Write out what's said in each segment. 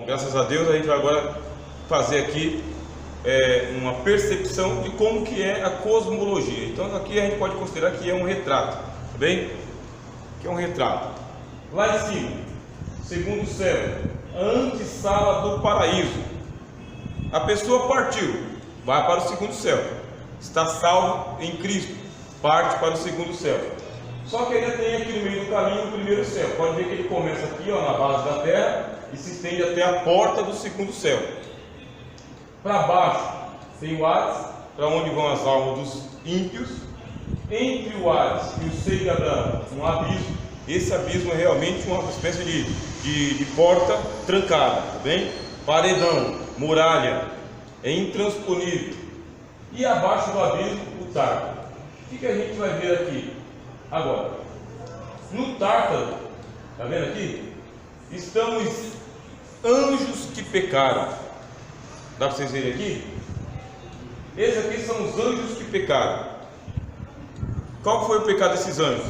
graças a Deus a gente vai agora fazer aqui uma percepção de como que é a cosmologia. Então aqui a gente pode considerar que é um retrato, tá bem? Que é um retrato. Lá em cima, segundo céu, a antessala do paraíso. A pessoa partiu, vai para o segundo céu, está salvo em Cristo, parte para o segundo céu. Só que ainda tem aqui no meio do caminho o primeiro céu. Pode ver que ele começa aqui, ó, na base da terra e se estende até a porta do segundo céu. Para baixo tem o Hades, para onde vão as almas dos ímpios. Entre o Hades e o seio de Adão, um abismo. Esse abismo é realmente uma espécie de porta trancada, tá bem? Paredão, muralha, é intransponível. E abaixo do abismo, o Tártaro. O que a gente vai ver aqui agora? No Tártaro, tá vendo aqui? Estão os anjos que pecaram. Dá para vocês verem aqui? Esses aqui são os anjos que pecaram. Qual foi o pecado desses anjos?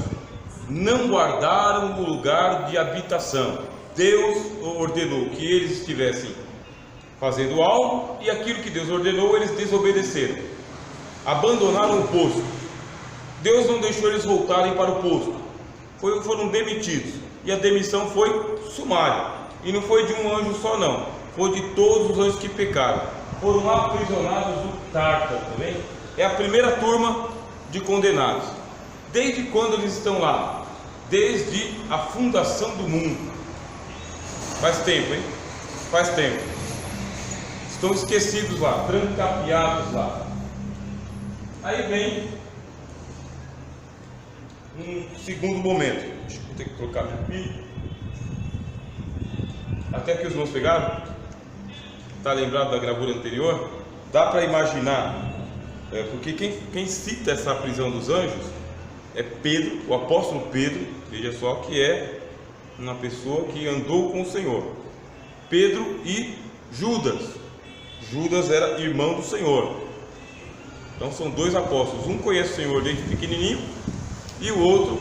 Não guardaram o lugar de habitação. Deus ordenou que eles estivessem fazendo algo, e aquilo que Deus ordenou eles desobedeceram, abandonaram o posto. Deus não deixou eles voltarem para o posto, foram demitidos, e a demissão foi sumária, e não foi de um anjo só não, foi de todos os anjos que pecaram, foram aprisionados no Tártaro, tá bem? É a primeira turma de condenados. Desde quando eles estão lá? Desde a fundação do mundo. Faz tempo, hein? Faz tempo. Estão esquecidos lá, trancafiados lá. Aí vem um segundo momento. Deixa eu ter que trocar minha pilha. Até que os irmãos pegaram. Está lembrado da gravura anterior? Dá para imaginar, porque quem cita essa prisão dos anjos é Pedro, o apóstolo Pedro. Veja só que é uma pessoa que andou com o Senhor. Pedro e Judas. Judas era irmão do Senhor. Então são dois apóstolos. Um conhece o Senhor desde pequenininho e o outro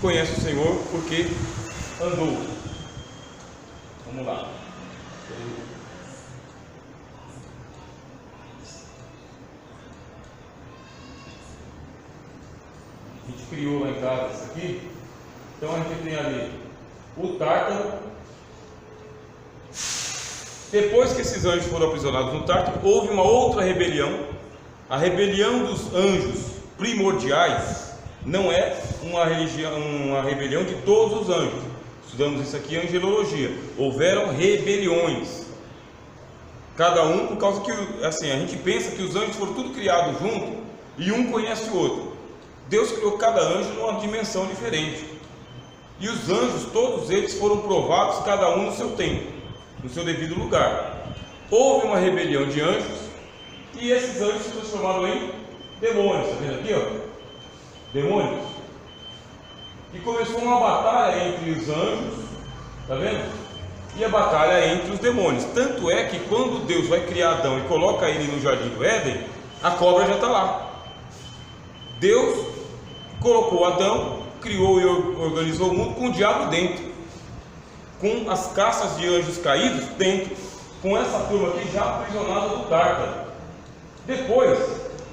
conhece o Senhor porque andou. Vamos lá. A gente criou lá em casa isso aqui. Então a gente tem ali o Tártaro. Depois que esses anjos foram aprisionados no Tártaro, houve uma outra rebelião. A rebelião dos anjos primordiais não é uma rebelião de todos os anjos. Estudamos isso aqui em angelologia. Houveram rebeliões. Cada um por causa que, assim, a gente pensa que os anjos foram tudo criados junto e um conhece o outro. Deus criou cada anjo numa dimensão diferente. E os anjos, todos eles foram provados, cada um no seu tempo, no seu devido lugar. Houve uma rebelião de anjos e esses anjos se transformaram em demônios. Está vendo aqui, ó? Demônios. E começou uma batalha entre os anjos, está vendo? E a batalha entre os demônios. Tanto é que quando Deus vai criar Adão e coloca ele no jardim do Éden, a cobra já está lá. Deus colocou Adão, criou e organizou o mundo com o diabo dentro, com as caças de anjos caídos dentro, com essa turma aqui já aprisionada no Tártaro. Depois,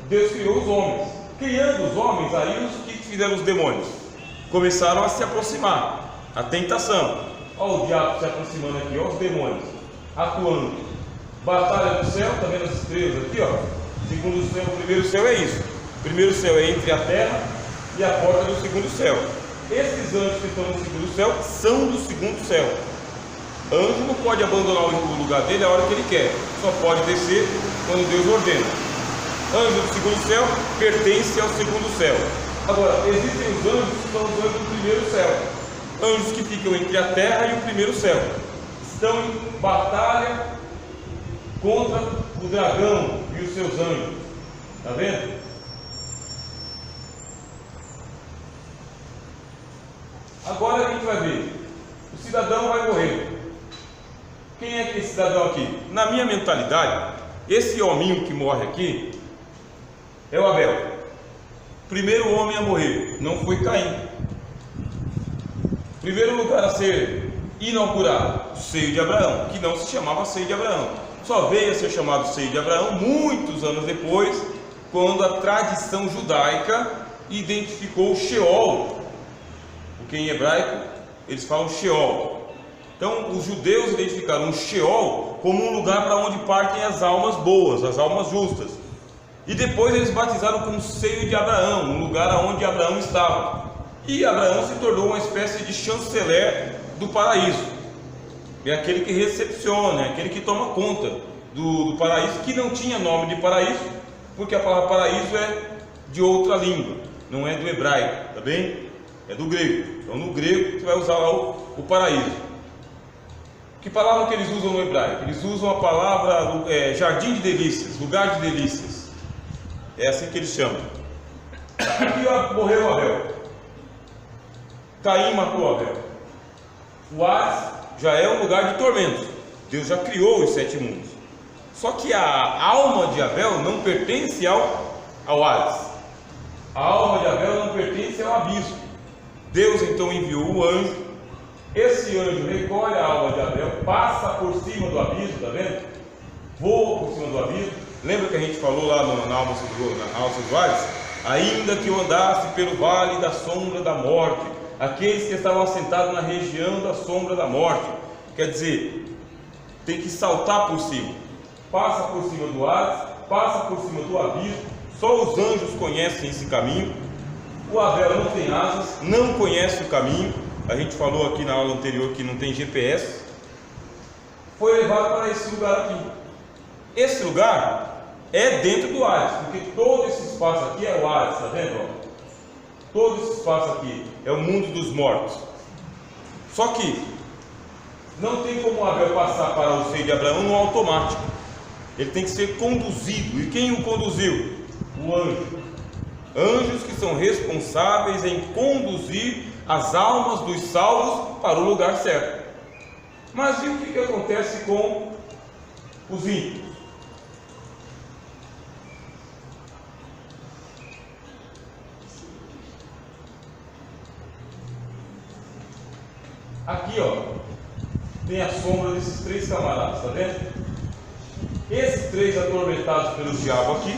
Deus criou os homens. Criando os homens, aí o que fizeram os demônios? Começaram a se aproximar, a tentação. Olha o diabo se aproximando aqui, olha os demônios atuando. Batalha do céu, está vendo as estrelas aqui, ó? Segundo o céu, o primeiro céu é isso. O primeiro céu é entre a terra e a porta do segundo céu. Esses anjos que estão no segundo céu são do segundo céu. Anjo não pode abandonar o lugar dele a hora que ele quer, só pode descer quando Deus ordena. Anjo do segundo céu pertence ao segundo céu. Agora, existem os anjos que são os anjos do primeiro céu, anjos que ficam entre a terra e o primeiro céu, estão em batalha contra o dragão e os seus anjos. Está vendo? Agora a gente vai ver, o cidadão vai morrer. Quem é que é esse cidadão aqui? Na minha mentalidade, esse hominho que morre aqui é o Abel. Primeiro homem a morrer, não foi Caim. Primeiro lugar a ser inaugurar o seio de Abraão, que não se chamava seio de Abraão. Só veio a ser chamado seio de Abraão muitos anos depois, quando a tradição judaica identificou o Sheol, porque em hebraico eles falam Sheol. Então os judeus identificaram o Sheol como um lugar para onde partem as almas boas, as almas justas. E depois eles batizaram como seio de Abraão, um lugar onde Abraão estava. E Abraão se tornou uma espécie de chanceler do paraíso. É aquele que recepciona, é aquele que toma conta do paraíso, que não tinha nome de paraíso, porque a palavra paraíso é de outra língua, não é do hebraico, tá bem? É do grego. Então no grego você vai usar lá o paraíso. Que palavra que eles usam no hebraico? Eles usam a palavra jardim de delícias, lugar de delícias. É assim que eles chamam. Aqui morreu Abel. Caim matou Abel. O Hades já é um lugar de tormento. Deus já criou os 7 mundos. Só que a alma de Abel não pertence ao Hades. A alma de Abel não pertence ao abismo. Deus então enviou o anjo. Esse anjo recolhe a alma de Abel, passa por cima do abismo, tá vendo? Voa por cima do abismo. Lembra que a gente falou lá na alma dos Hades? Ainda que eu andasse pelo vale da sombra da morte, aqueles que estavam assentados na região da sombra da morte. Quer dizer, tem que saltar por cima. Passa por cima do Hades, passa por cima do abismo. Só os anjos conhecem esse caminho. O Abel não tem asas, não conhece o caminho. A gente falou aqui na aula anterior que não tem GPS. Foi levado para esse lugar aqui. Esse lugar é dentro do Hades, porque todo esse espaço aqui é o Hades, está vendo? Todo esse espaço aqui é o mundo dos mortos. Só que não tem como Abel passar para o seio de Abraão no automático. Ele tem que ser conduzido. E quem o conduziu? O anjo. Anjos que são responsáveis em conduzir as almas dos salvos para o lugar certo. Mas e o que acontece com os ímpios? Aqui tem a sombra desses 3 camaradas, está vendo? Esses 3 atormentados pelo diabo aqui,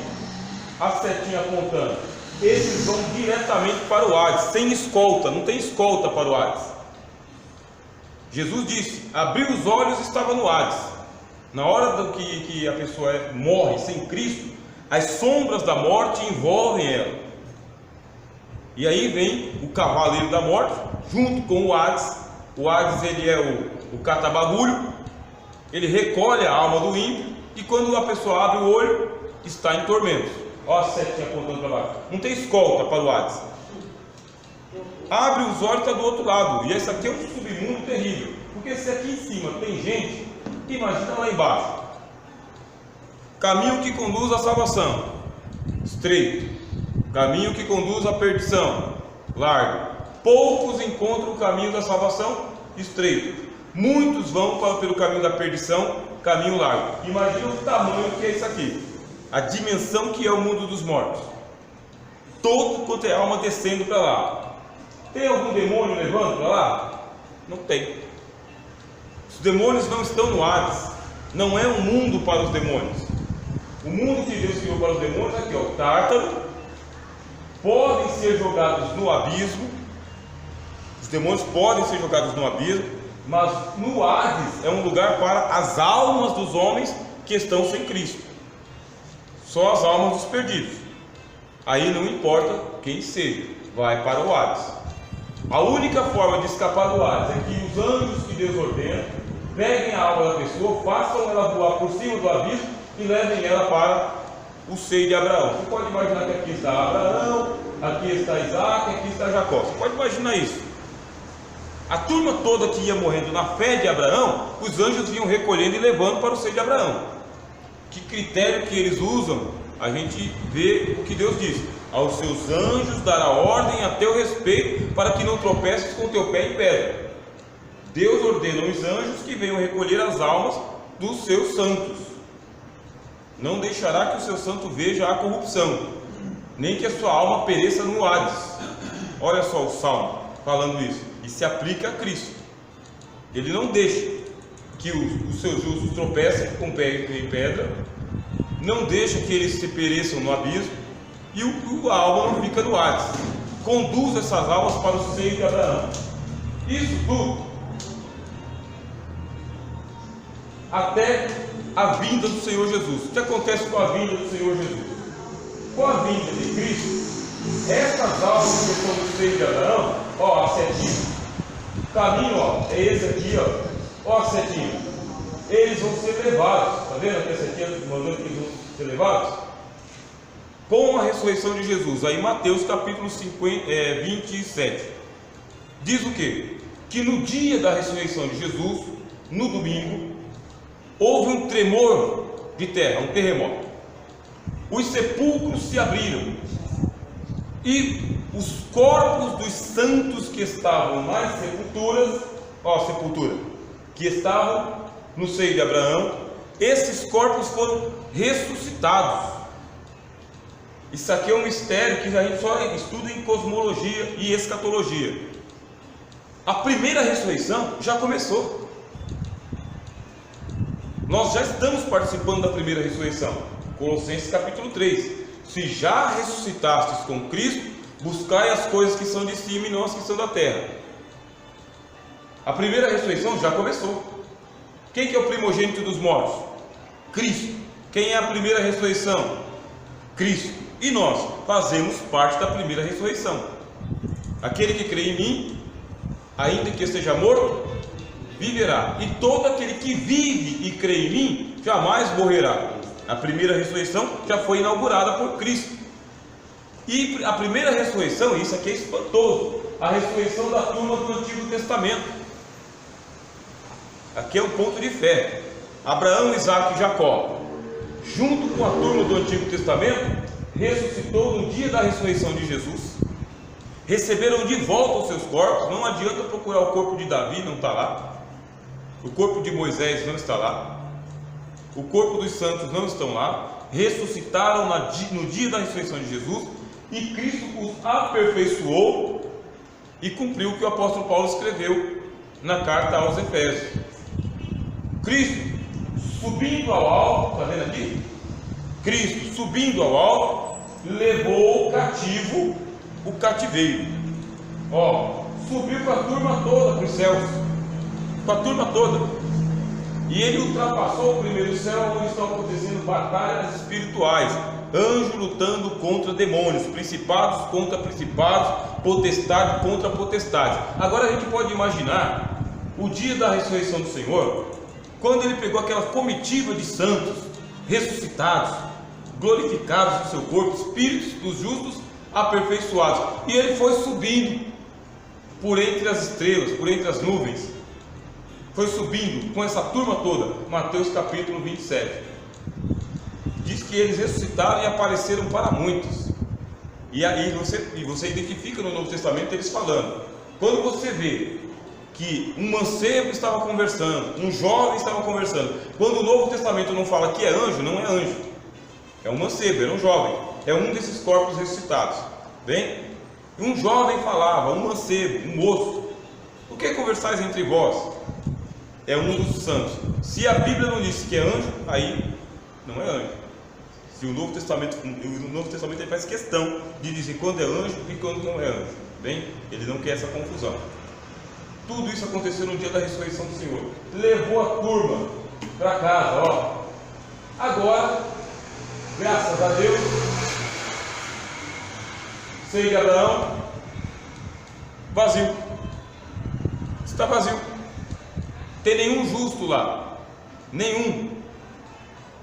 a setinha apontando, esses vão diretamente para o Hades, sem escolta, não tem escolta para o Hades. Jesus disse, abriu os olhos e estava no Hades. Na hora que a pessoa morre sem Cristo, as sombras da morte envolvem ela. E aí vem o cavaleiro da morte, junto com o Hades. O Hades ele é o catabagulho, ele recolhe a alma do ímpio, e quando a pessoa abre o olho, está em tormento. Olha a setinha apontando para baixo. Não tem escolta para o Hades. Abre os olhos e está do outro lado. E esse aqui é um submundo terrível. Porque se aqui em cima tem gente, imagina lá embaixo. Caminho que conduz à salvação, estreito. Caminho que conduz à perdição, largo. Poucos encontram o caminho da salvação, estreito. Muitos vão pelo caminho da perdição, caminho largo. Imagina o tamanho que é isso aqui. A dimensão que é o mundo dos mortos. Todo quanto é alma descendo para lá. Tem algum demônio levando para lá? Não tem. Os demônios não estão no Hades. Não é um mundo para os demônios. O mundo que Deus criou para os demônios é aqui, o Tártaro. Podem ser jogados no abismo. Os demônios podem ser jogados no abismo. Mas no Hades é um lugar para as almas dos homens que estão sem Cristo. Só as almas dos perdidos. Aí não importa quem seja, vai para o Hades. A única forma de escapar do Hades é que os anjos que Deus ordena peguem a alma da pessoa, façam ela voar por cima do abismo e levem ela para o seio de Abraão. Você pode imaginar que aqui está Abraão, aqui está Isaac, aqui está Jacó. Você pode imaginar isso. A turma toda que ia morrendo na fé de Abraão, os anjos vinham recolhendo e levando para o seio de Abraão. Que critério que eles usam? A gente vê o que Deus diz: aos seus anjos dará ordem a teu respeito, para que não tropeces com teu pé em pedra. Deus ordena aos anjos que venham recolher as almas dos seus santos. Não deixará que o seu santo veja a corrupção, nem que a sua alma pereça no Hades. Olha só o Salmo falando isso, e se aplica a Cristo. Ele não deixa que os seus justos tropecem com pé em pedra, não deixa que eles se pereçam no abismo, e a alma não fica no Hades. Conduz essas almas para o seio de Abraão. Isso tudo até a vinda do Senhor Jesus. O que acontece com a vinda do Senhor Jesus? Com a vinda de Cristo, essas almas que estão no seio de Abraão, ó, a setinha, o caminho, ó, é esse aqui, ó a setinha, eles vão ser levados, está vendo aqui a setinha mandando que eles vão ser levados? Com a ressurreição de Jesus. Aí Mateus capítulo 27 diz o quê? Que no dia da ressurreição de Jesus, no domingo, houve um tremor de terra, um terremoto. Os sepulcros se abriram e os corpos dos santos que estavam nas sepulturas, ó, sepultura, que estavam no seio de Abraão, esses corpos foram ressuscitados. Isso aqui é um mistério que a gente só estuda em cosmologia e escatologia. A primeira ressurreição já começou. Nós já estamos participando da primeira ressurreição. Colossenses capítulo 3. Se já ressuscitastes com Cristo, buscai as coisas que são de cima e não as que são da terra. A primeira ressurreição já começou. Quem que é o primogênito dos mortos? Cristo. Quem é a primeira ressurreição? Cristo. E nós fazemos parte da primeira ressurreição. Aquele que crê em mim, ainda que esteja morto, viverá. E todo aquele que vive e crê em mim, jamais morrerá. A primeira ressurreição já foi inaugurada por Cristo. E a primeira ressurreição, isso aqui é espantoso, a ressurreição da turma do Antigo Testamento. Aqui é um ponto de fé. Abraão, Isaac e Jacó, junto com a turma do Antigo Testamento, ressuscitou no dia da ressurreição de Jesus. Receberam de volta os seus corpos. Não adianta procurar o corpo de Davi, não está lá. O corpo de Moisés não está lá. O corpo dos santos não estão lá. Ressuscitaram no dia da ressurreição de Jesus, e Cristo os aperfeiçoou e cumpriu o que o apóstolo Paulo escreveu na carta aos Efésios. Cristo subindo ao alto, está vendo aqui? Cristo subindo ao alto levou cativo o cativeiro. Ó, subiu com a turma toda para os céus, com a turma toda. E ele ultrapassou o primeiro céu, onde estão acontecendo batalhas espirituais, anjos lutando contra demônios, principados contra principados, potestade contra potestade. Agora a gente pode imaginar o dia da ressurreição do Senhor, quando ele pegou aquela comitiva de santos ressuscitados, glorificados no seu corpo, espíritos dos justos aperfeiçoados, e ele foi subindo por entre as estrelas, por entre as nuvens, foi subindo com essa turma toda. Mateus capítulo 27 diz que eles ressuscitaram e apareceram para muitos. E aí você identifica no Novo Testamento eles falando. Quando você vê que um mancebo estava conversando, um jovem estava conversando, quando o Novo Testamento não fala que é anjo, não é anjo, é um mancebo, era um jovem, é um desses corpos ressuscitados. Bem, um jovem falava, um mancebo, um moço, o que conversais entre vós? É um dos santos. Se a Bíblia não disse que é anjo, aí não é anjo. Se o Novo Testamento ele faz questão de dizer quando é anjo e quando não é anjo. Bem, ele não quer essa confusão. Tudo isso aconteceu no dia da ressurreição do Senhor. Levou a turma para casa, ó. Agora, graças a Deus, seio de Abraão vazio. Está vazio. Tem nenhum justo lá. Nenhum.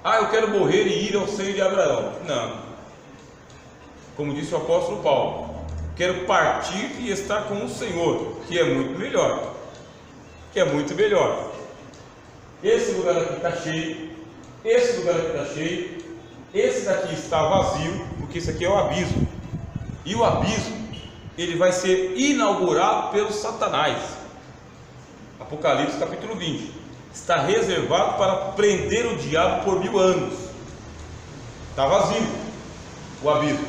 Ah, eu quero morrer e ir ao seio de Abraão. Não. Como disse o apóstolo Paulo, quero partir e estar com o Senhor, que é muito melhor. Que é muito melhor. Esse lugar aqui está cheio. Esse lugar aqui está cheio. Esse daqui está vazio, porque esse aqui é o abismo. E o abismo, ele vai ser inaugurado pelo Satanás. Apocalipse capítulo 20. Está reservado para prender o diabo por 1000 anos. Está vazio o abismo.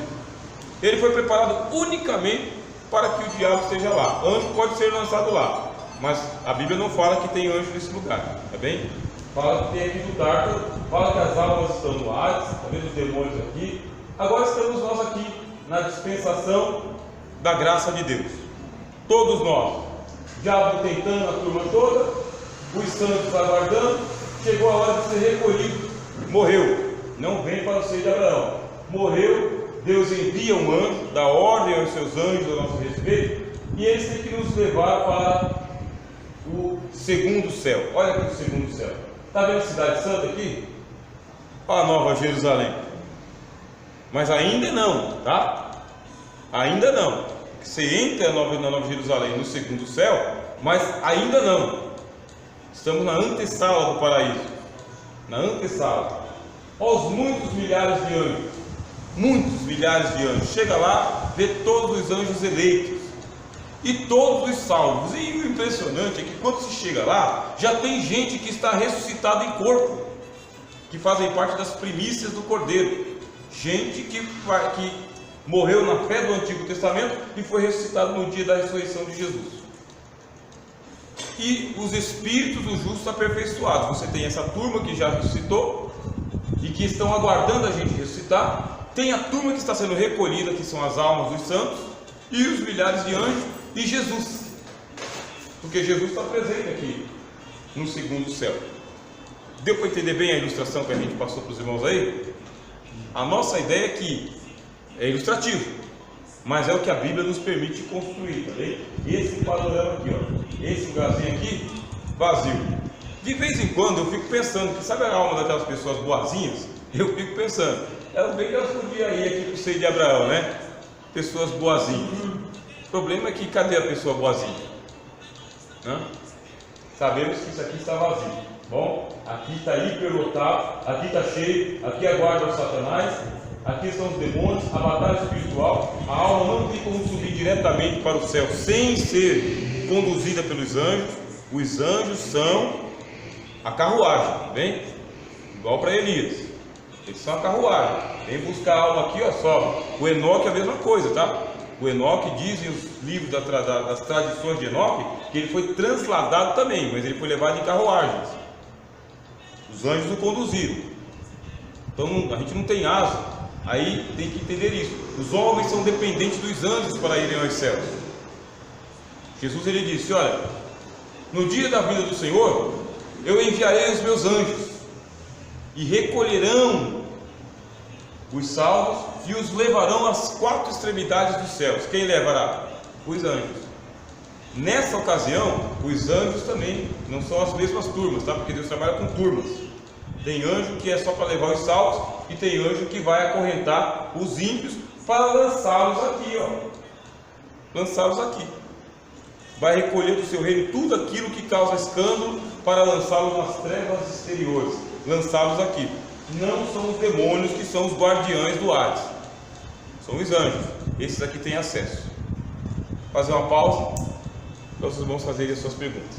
Ele foi preparado unicamente para que o diabo esteja lá. Anjo pode ser lançado lá, mas a Bíblia não fala que tem anjo nesse lugar, tá bem? Fala que tem aqui no Tártaro, fala que as almas estão no Hades, tá vendo os demônios aqui. Agora estamos nós aqui, na dispensação da graça de Deus. Todos nós, o diabo tentando a turma toda, os santos aguardando, chegou a hora de ser recolhido, morreu, não vem para o seio de Abraão, morreu, Deus envia um anjo, dá ordem aos seus anjos a nosso respeito, e eles têm que nos levar para o segundo céu. Olha aqui o segundo céu, está vendo a cidade santa aqui? Olha a Nova Jerusalém, mas ainda não, tá? Ainda não, você entra na Nova Jerusalém no segundo céu, mas ainda não. Estamos na antessala do paraíso, na antessala. Olha os muitos milhares de anjos, muitos milhares de anjos. Chega lá, vê todos os anjos eleitos e todos os salvos. E o impressionante é que quando se chega lá, já tem gente que está ressuscitada em corpo, que fazem parte das primícias do Cordeiro. Gente que morreu na fé do Antigo Testamento e foi ressuscitado no dia da ressurreição de Jesus. E os espíritos dos justos aperfeiçoados. Você tem essa turma que já ressuscitou e que estão aguardando a gente ressuscitar. Tem a turma que está sendo recolhida, que são as almas dos santos, e os milhares de anjos, e Jesus, porque Jesus está presente aqui no segundo céu. Deu para entender bem a ilustração que a gente passou para os irmãos aí? A nossa ideia é que é ilustrativo, mas é o que a Bíblia nos permite construir, tá bem? Esse panorama aqui, ó, esse lugarzinho aqui, vazio. De vez em quando eu fico pensando, que sabe a alma daquelas pessoas boazinhas? Eu fico pensando, elas bem que elas podiam ir aqui para o seio de Abraão, né? Pessoas boazinhas. O problema é que cadê a pessoa boazinha? Hã? Sabemos que isso aqui está vazio. Bom, aqui está hiperlotado, aqui está cheio, aqui aguarda o Satanás, aqui estão os demônios, a batalha espiritual. A alma não tem como subir diretamente para o céu sem ser conduzida pelos anjos. Os anjos são a carruagem, vem? Igual para Elias, eles são a carruagem. Vem buscar a alma aqui, ó, sobe. O Enoque é a mesma coisa, tá? O Enoque, dizem os livros das tradições de Enoque, que ele foi transladado também, mas ele foi levado em carruagens. Os anjos o conduziram. Então a gente não tem asa. Aí tem que entender isso. Os homens são dependentes dos anjos para irem aos céus. Jesus ele disse: olha, no dia da vinda do Senhor, eu enviarei os meus anjos e recolherão os salvos e os levarão às quatro extremidades dos céus. Quem levará? Os anjos. Nessa ocasião, os anjos também não são as mesmas turmas, tá? Porque Deus trabalha com turmas. Tem anjo que é só para levar os salvos, e tem anjo que vai acorrentar os ímpios para lançá-los aqui, ó. Lançá-los aqui. Vai recolher do seu reino tudo aquilo que causa escândalo para lançá-los nas trevas exteriores. Lançá-los aqui. Não são os demônios que são os guardiães do Hades. São os anjos. Esses aqui têm acesso. Vou fazer uma pausa para os irmãos fazerem as suas perguntas.